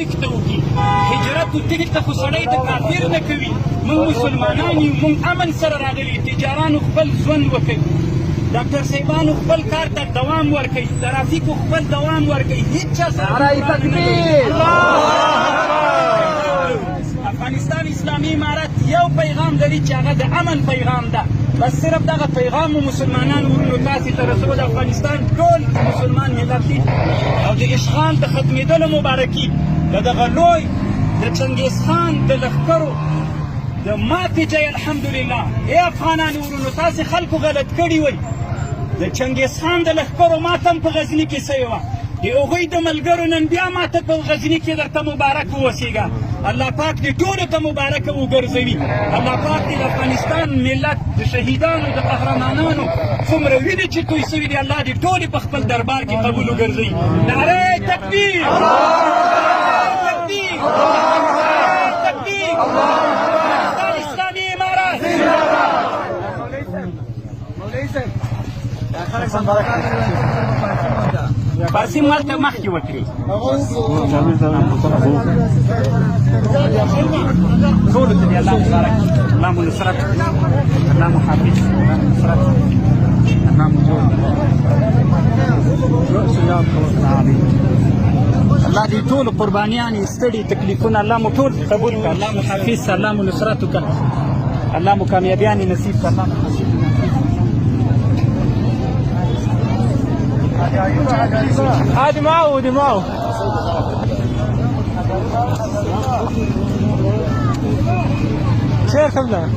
ترک ته وکړي هجرت و ترک ته خو سړی د کافر نه کوي موږ مسلمانان یو موږ امن سره راغلي تجارانو خپل ژوند وکړي ډاکټر صاحبانو خپل کار ته دوام ورکوي ترافیکو خپل دوام ورکوي هېڅ چا سره افغانستان اسلامي امارت یو پیغام لري چې هغه د امن پیغام ده بس صرف دغه پیغام مو مسلمانان ورونو تاسې ته رسو د افغانستان ټول مسلمان ملت دي او د اشغال د ختمېدلو مبارکي د دغه لوی د چنګیز خان د لښکرو د ماتې ځای الحمدلله ای افغانانو ورونو تاسې خلکو غلط کړي وئ د چنګیز خان د لښکرو ماته هم په غزني کې سوې وه د هغوی د ملګرو نن بیا ماته په غزني کې درته مبارک واوسېږه الله پاک دې ټولو ته مبارکه وګرځوي الله پاک دې د افغانستان ملت د شهیدانو د قهرمانانو څومره وینې چې توی سوي دي الله دې ټولې په خپل دربار کې قبول وګرځوي نعرې تکبیر تکبیر تکبیر افغانستان اسلامي امارت فارسي مالته مخکې وکړي ټولو ته دې الله مبارک الله مو نصرت الله مو حافظ الله مو نصرت الله مو جوړ الله دې ټولو قربانیانې ستړي تکلیفونه الله مو ټول قبول کړه الله مو حافظ الله مو نصرت وکړه الله مو کامیابیانې نصیب کړه الله مو هادي معه ودي معه شيخ ابنه